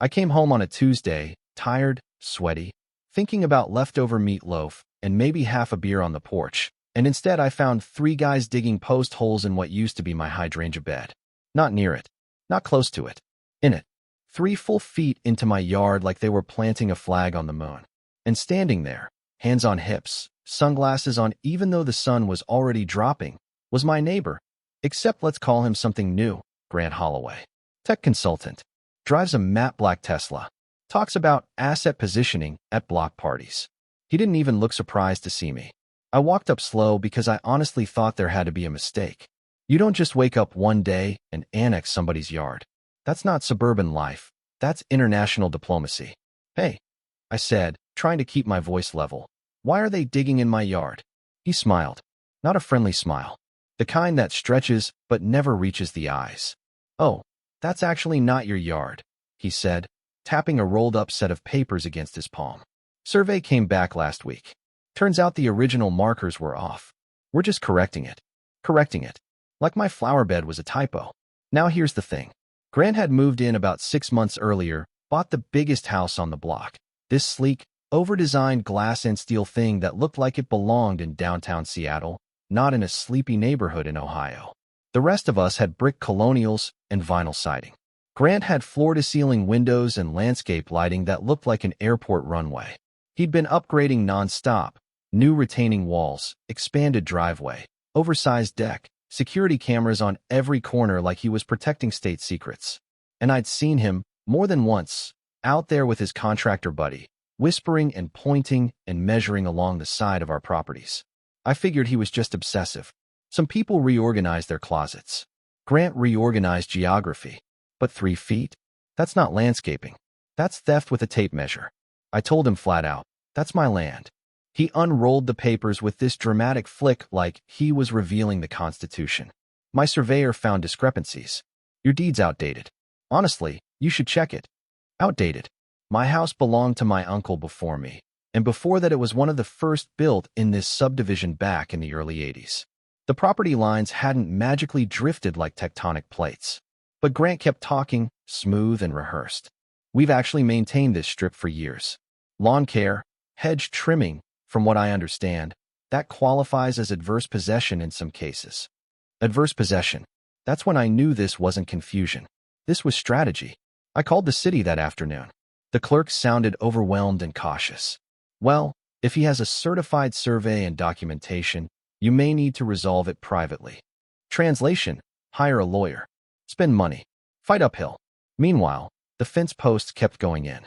I came home on a Tuesday, tired, sweaty, thinking about leftover meatloaf and maybe half a beer on the porch, and instead I found 3 guys digging post holes in what used to be my hydrangea bed. Not near it. Not close to it. In it. 3 full feet into my yard like they were planting a flag on the moon. And standing there, hands on hips, sunglasses on even though the sun was already dropping, was my neighbor. Except let's call him something new, Grant Holloway. Tech consultant. Drives a matte black Tesla. Talks about asset positioning at block parties. He didn't even look surprised to see me. I walked up slow because I honestly thought there had to be a mistake. You don't just wake up one day and annex somebody's yard. That's not suburban life. That's international diplomacy. Hey, I said, trying to keep my voice level. Why are they digging in my yard? He smiled. Not a friendly smile. The kind that stretches but never reaches the eyes. Oh, that's actually not your yard, he said, tapping a rolled-up set of papers against his palm. Survey came back last week. Turns out the original markers were off. We're just correcting it. Correcting it. Like my flower bed was a typo. Now here's the thing. Grant had moved in about 6 months earlier, bought the biggest house on the block. This sleek, over-designed glass and steel thing that looked like it belonged in downtown Seattle, not in a sleepy neighborhood in Ohio. The rest of us had brick colonials and vinyl siding. Grant had floor-to-ceiling windows and landscape lighting that looked like an airport runway. He'd been upgrading non-stop, new retaining walls, expanded driveway, oversized deck, security cameras on every corner like he was protecting state secrets. And I'd seen him, more than once, out there with his contractor buddy, whispering and pointing and measuring along the side of our properties. I figured he was just obsessive. Some people reorganized their closets. Grant reorganized geography. But 3 feet? That's not landscaping. That's theft with a tape measure. I told him flat out, that's my land. He unrolled the papers with this dramatic flick like he was revealing the Constitution. My surveyor found discrepancies. Your deed's outdated. Honestly, you should check it. Outdated. My house belonged to my uncle before me, and before that it was one of the first built in this subdivision back in the early 80s. The property lines hadn't magically drifted like tectonic plates. But Grant kept talking, smooth and rehearsed. We've actually maintained this strip for years. Lawn care, hedge trimming, from what I understand, that qualifies as adverse possession in some cases. Adverse possession. That's when I knew this wasn't confusion. This was strategy. I called the city that afternoon. The clerk sounded overwhelmed and cautious. Well, if he has a certified survey and documentation, you may need to resolve it privately. Translation: hire a lawyer. Spend money. Fight uphill. Meanwhile, the fence posts kept going in.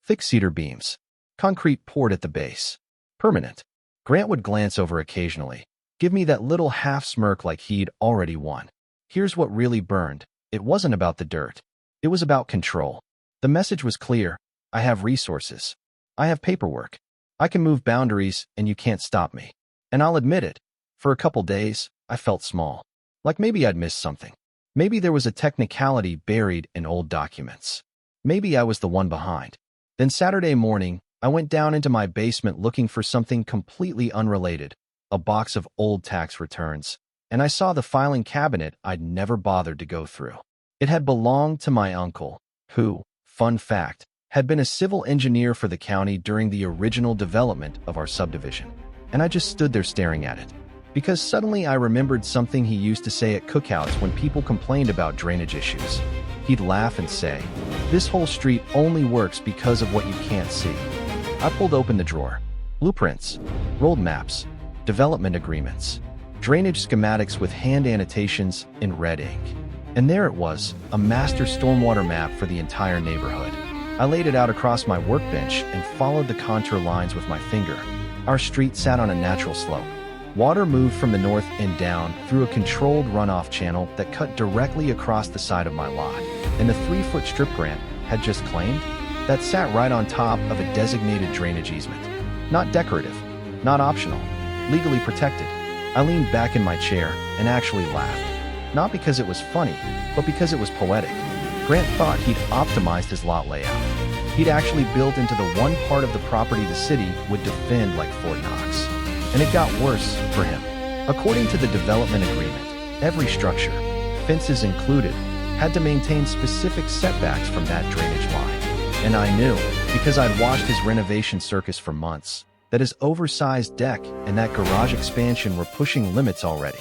Thick cedar beams. Concrete poured at the base. Permanent. Grant would glance over occasionally, give me that little half-smirk like he'd already won. Here's what really burned. It wasn't about the dirt. It was about control. The message was clear. I have resources. I have paperwork. I can move boundaries, and you can't stop me. And I'll admit it. For a couple days, I felt small. Like maybe I'd missed something. Maybe there was a technicality buried in old documents. Maybe I was the one behind. Then Saturday morning, I went down into my basement looking for something completely unrelated, a box of old tax returns, and I saw the filing cabinet I'd never bothered to go through. It had belonged to my uncle, who, fun fact, had been a civil engineer for the county during the original development of our subdivision. And I just stood there staring at it. Because suddenly I remembered something he used to say at cookouts when people complained about drainage issues. He'd laugh and say, "This whole street only works because of what you can't see." I pulled open the drawer. Blueprints, road maps, development agreements, drainage schematics with hand annotations in red ink. And there it was, a master stormwater map for the entire neighborhood. I laid it out across my workbench and followed the contour lines with my finger. Our street sat on a natural slope. Water moved from the north end down through a controlled runoff channel that cut directly across the side of my lot. And the 3-foot strip Grant had just claimed, that sat right on top of a designated drainage easement. Not decorative, not optional, legally protected. I leaned back in my chair and actually laughed. Not because it was funny, but because it was poetic. Grant thought he'd optimized his lot layout. He'd actually built into the one part of the property the city would defend like Fort Knox. And it got worse for him. According to the development agreement, every structure, fences included, had to maintain specific setbacks from that drainage line. And I knew, because I'd watched his renovation circus for months, that his oversized deck and that garage expansion were pushing limits already.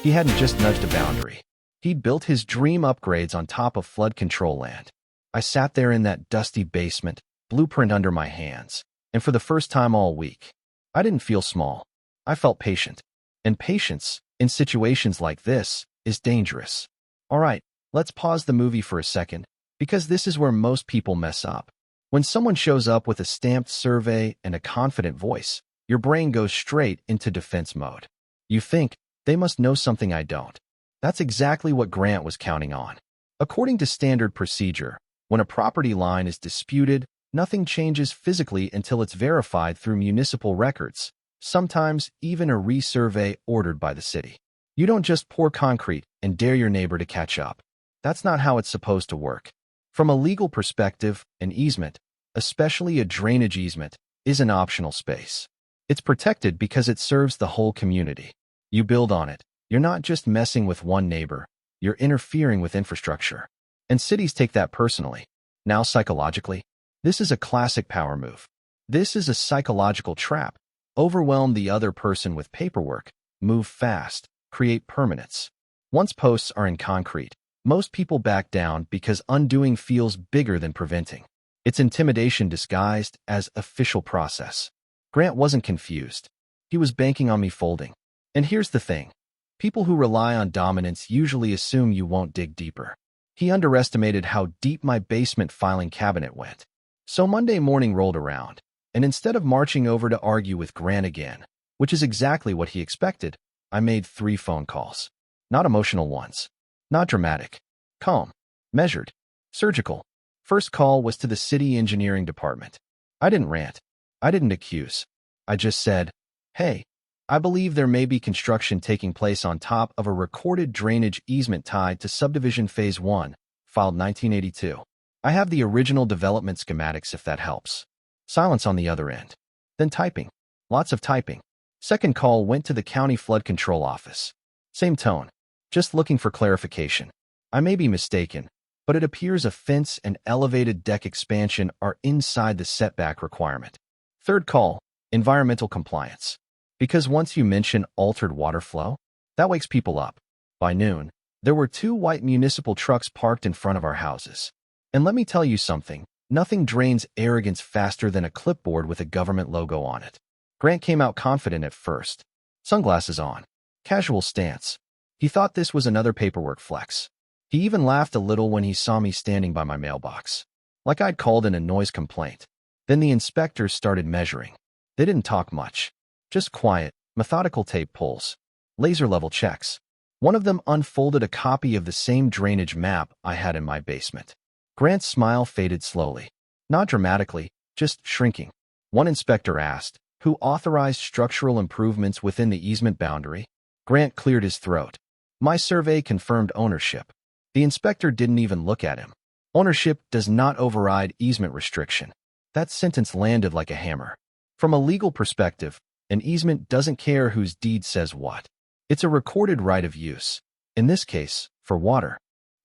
He hadn't just nudged a boundary. He'd built his dream upgrades on top of flood control land. I sat there in that dusty basement, blueprint under my hands, and for the first time all week, I didn't feel small. I felt patient. And patience, in situations like this, is dangerous. All right, let's pause the movie for a second, because this is where most people mess up. When someone shows up with a stamped survey and a confident voice, your brain goes straight into defense mode. You think, they must know something I don't. That's exactly what Grant was counting on. According to standard procedure, when a property line is disputed, nothing changes physically until it's verified through municipal records, sometimes even a resurvey ordered by the city. You don't just pour concrete and dare your neighbor to catch up. That's not how it's supposed to work. From a legal perspective, an easement, especially a drainage easement, is an optional space. It's protected because it serves the whole community. You build on it. You're not just messing with one neighbor, you're interfering with infrastructure. And cities take that personally. Now psychologically, this is a classic power move. This is a psychological trap. Overwhelm the other person with paperwork, move fast, create permanence. Once posts are in concrete, most people back down because undoing feels bigger than preventing. It's intimidation disguised as official process. Grant wasn't confused. He was banking on me folding. And here's the thing. People who rely on dominance usually assume you won't dig deeper. He underestimated how deep my basement filing cabinet went. So Monday morning rolled around, and instead of marching over to argue with Grant again, which is exactly what he expected, I made 3 phone calls. Not emotional ones. Not dramatic. Calm. Measured. Surgical. First call was to the city engineering department. I didn't rant. I didn't accuse. I just said, hey, I believe there may be construction taking place on top of a recorded drainage easement tied to subdivision phase 1, filed 1982. I have the original development schematics if that helps. Silence on the other end. Then typing. Lots of typing. Second call went to the county flood control office. Same tone. Just looking for clarification. I may be mistaken, but it appears a fence and elevated deck expansion are inside the setback requirement. Third call, environmental compliance. Because once you mention altered water flow, that wakes people up. By noon, there were 2 white municipal trucks parked in front of our houses. And let me tell you something, nothing drains arrogance faster than a clipboard with a government logo on it. Grant came out confident at first. Sunglasses on. Casual stance. He thought this was another paperwork flex. He even laughed a little when he saw me standing by my mailbox. Like I'd called in a noise complaint. Then the inspectors started measuring. They didn't talk much. Just quiet, methodical tape pulls. Laser-level checks. One of them unfolded a copy of the same drainage map I had in my basement. Grant's smile faded slowly. Not dramatically, just shrinking. One inspector asked, who authorized structural improvements within the easement boundary? Grant cleared his throat. My survey confirmed ownership. The inspector didn't even look at him. Ownership does not override easement restriction. That sentence landed like a hammer. From a legal perspective, an easement doesn't care whose deed says what. It's a recorded right of use. In this case, for water.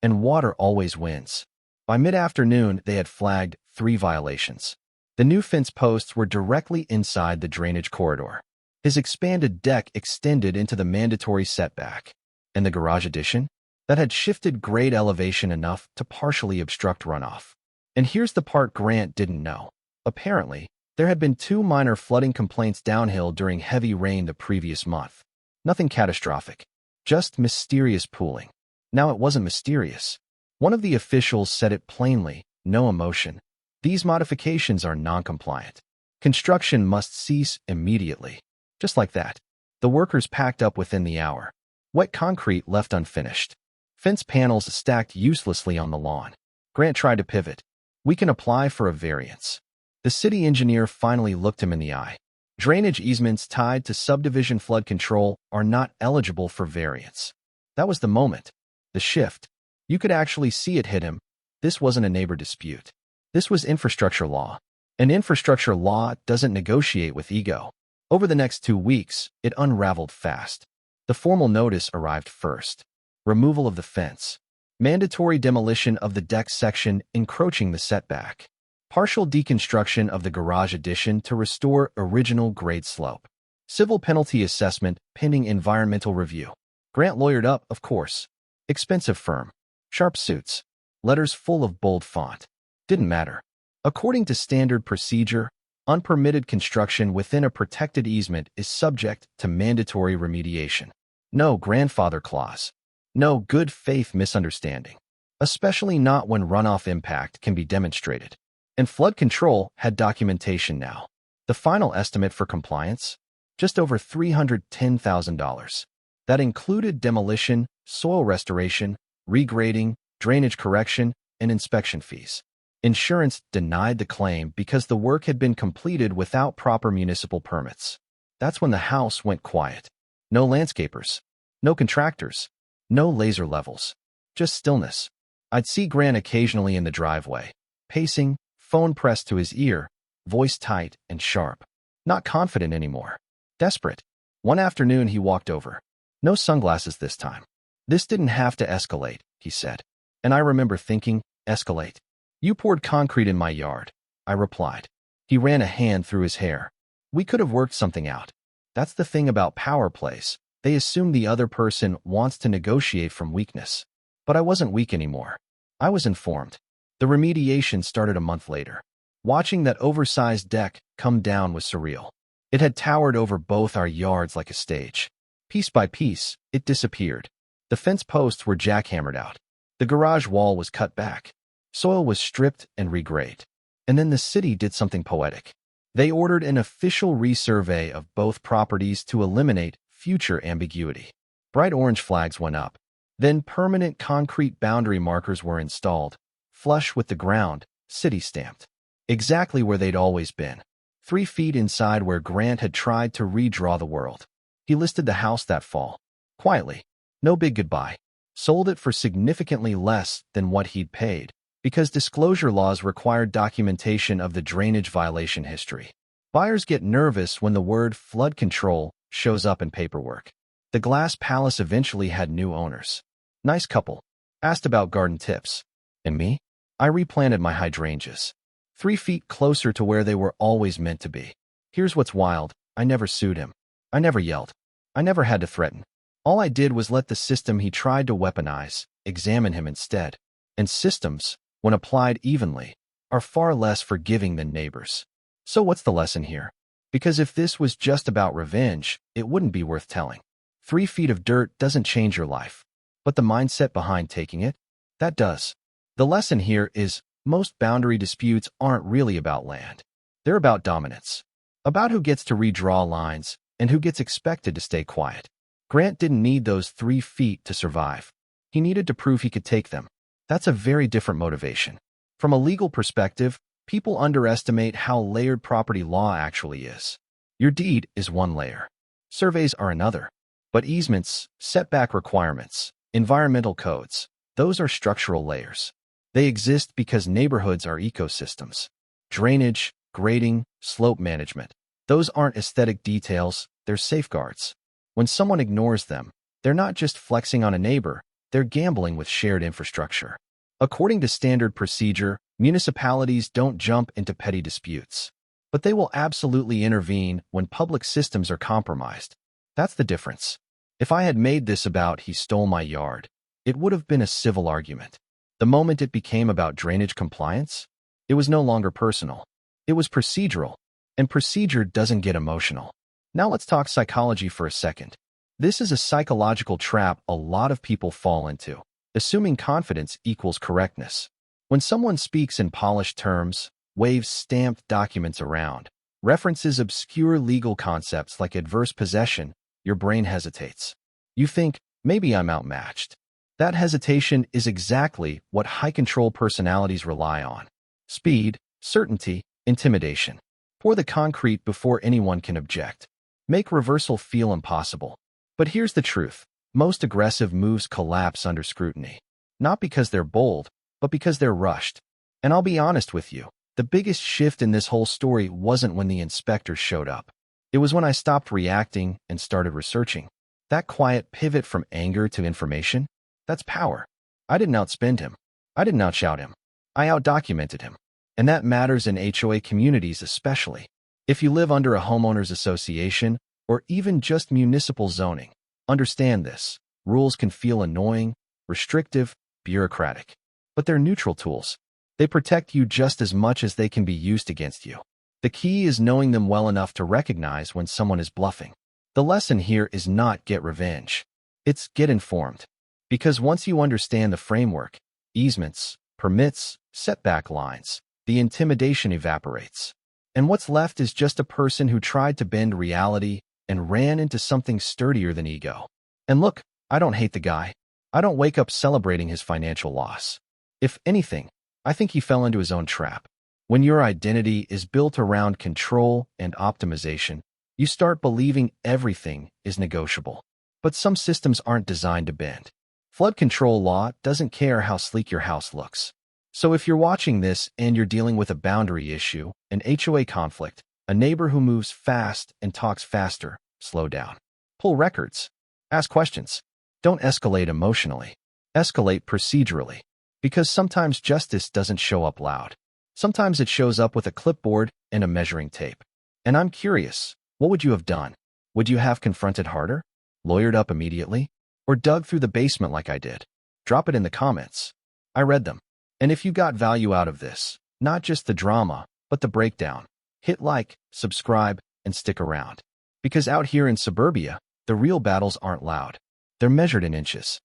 And water always wins. By mid-afternoon, they had flagged 3 violations. The new fence posts were directly inside the drainage corridor. His expanded deck extended into the mandatory setback. And the garage addition? That had shifted grade elevation enough to partially obstruct runoff. And here's the part Grant didn't know. Apparently, there had been 2 minor flooding complaints downhill during heavy rain the previous month. Nothing catastrophic. Just mysterious pooling. Now it wasn't mysterious. One of the officials said it plainly, no emotion. These modifications are non-compliant. Construction must cease immediately. Just like that. The workers packed up within the hour. Wet concrete left unfinished. Fence panels stacked uselessly on the lawn. Grant tried to pivot. We can apply for a variance. The city engineer finally looked him in the eye. Drainage easements tied to subdivision flood control are not eligible for variance. That was the moment. The shift. You could actually see it hit him. This wasn't a neighbor dispute. This was infrastructure law. And infrastructure law doesn't negotiate with ego. Over the next 2 weeks, it unraveled fast. The formal notice arrived first. Removal of the fence. Mandatory demolition of the deck section encroaching the setback. Partial deconstruction of the garage addition to restore original grade slope. Civil penalty assessment pending environmental review. Grant lawyered up, of course. Expensive firm. Sharp suits. Letters full of bold font. Didn't matter. According to standard procedure, unpermitted construction within a protected easement is subject to mandatory remediation. No grandfather clause. No good faith misunderstanding. Especially not when runoff impact can be demonstrated. And flood control had documentation now. The final estimate for compliance? Just over $310,000. That included demolition, soil restoration, regrading, drainage correction, and inspection fees. Insurance denied the claim because the work had been completed without proper municipal permits. That's when the house went quiet. No landscapers. No contractors. No laser levels. Just stillness. I'd see Grant occasionally in the driveway, pacing, phone pressed to his ear, voice tight and sharp. Not confident anymore. Desperate. One afternoon he walked over. No sunglasses this time. This didn't have to escalate, he said. And I remember thinking, escalate. You poured concrete in my yard, I replied. He ran a hand through his hair. We could have worked something out. That's the thing about power plays. They assume the other person wants to negotiate from weakness. But I wasn't weak anymore. I was informed. The remediation started a month later. Watching that oversized deck come down was surreal. It had towered over both our yards like a stage. Piece by piece, it disappeared. The fence posts were jackhammered out. The garage wall was cut back. Soil was stripped and regraded. And then the city did something poetic. They ordered an official resurvey of both properties to eliminate future ambiguity. Bright orange flags went up. Then permanent concrete boundary markers were installed, flush with the ground, city stamped. Exactly where they'd always been. 3 feet inside where Grant had tried to redraw the world. He listed the house that fall. Quietly. No big goodbye. Sold it for significantly less than what he'd paid, because disclosure laws required documentation of the drainage violation history. Buyers get nervous when the word flood control shows up in paperwork. The Glass Palace eventually had new owners. Nice couple. Asked about garden tips. And me? I replanted my hydrangeas. 3 feet closer to where they were always meant to be. Here's what's wild. I never sued him. I never yelled. I never had to threaten. All I did was let the system he tried to weaponize examine him instead. And systems, when applied evenly, are far less forgiving than neighbors. So what's the lesson here? Because if this was just about revenge, it wouldn't be worth telling. 3 feet of dirt doesn't change your life. But the mindset behind taking it, that does. The lesson here is most boundary disputes aren't really about land. They're about dominance. About who gets to redraw lines and who gets expected to stay quiet. Grant didn't need those 3 feet to survive. He needed to prove he could take them. That's a very different motivation. From a legal perspective, people underestimate how layered property law actually is. Your deed is one layer. Surveys are another. But easements, setback requirements, environmental codes, those are structural layers. They exist because neighborhoods are ecosystems. Drainage, grading, slope management. Those aren't aesthetic details, they're safeguards. When someone ignores them, they're not just flexing on a neighbor, they're gambling with shared infrastructure. According to standard procedure, municipalities don't jump into petty disputes. But they will absolutely intervene when public systems are compromised. That's the difference. If I had made this about he stole my yard, it would have been a civil argument. The moment it became about drainage compliance, it was no longer personal. It was procedural, and procedure doesn't get emotional. Now let's talk psychology for a second. This is a psychological trap a lot of people fall into, assuming confidence equals correctness. When someone speaks in polished terms, waves stamped documents around, references obscure legal concepts like adverse possession, your brain hesitates. You think, maybe I'm outmatched. That hesitation is exactly what high-control personalities rely on. Speed, certainty, intimidation. Pour the concrete before anyone can object. Make reversal feel impossible. But here's the truth. Most aggressive moves collapse under scrutiny. Not because they're bold, but because they're rushed. And I'll be honest with you, the biggest shift in this whole story wasn't when the inspectors showed up. It was when I stopped reacting and started researching. That quiet pivot from anger to information, that's power. I didn't outspend him. I didn't outshout him. I outdocumented him. And that matters in HOA communities especially. If you live under a homeowners association or even just municipal zoning, understand this. Rules can feel annoying, restrictive, bureaucratic, but they're neutral tools. They protect you just as much as they can be used against you. The key is knowing them well enough to recognize when someone is bluffing. The lesson here is not get revenge. It's get informed. Because once you understand the framework, easements, permits, setback lines, the intimidation evaporates. And what's left is just a person who tried to bend reality and ran into something sturdier than ego. And look, I don't hate the guy. I don't wake up celebrating his financial loss. If anything, I think he fell into his own trap. When your identity is built around control and optimization, you start believing everything is negotiable. But some systems aren't designed to bend. Flood control law doesn't care how sleek your house looks. So if you're watching this and you're dealing with a boundary issue, an HOA conflict, a neighbor who moves fast and talks faster, slow down. Pull records. Ask questions. Don't escalate emotionally. Escalate procedurally. Because sometimes justice doesn't show up loud. Sometimes it shows up with a clipboard and a measuring tape. And I'm curious, what would you have done? Would you have confronted harder? Lawyered up immediately? Or dug through the basement like I did? Drop it in the comments. I read them. And if you got value out of this, not just the drama, but the breakdown, hit like, subscribe, and stick around. Because out here in suburbia, the real battles aren't loud. They're measured in inches.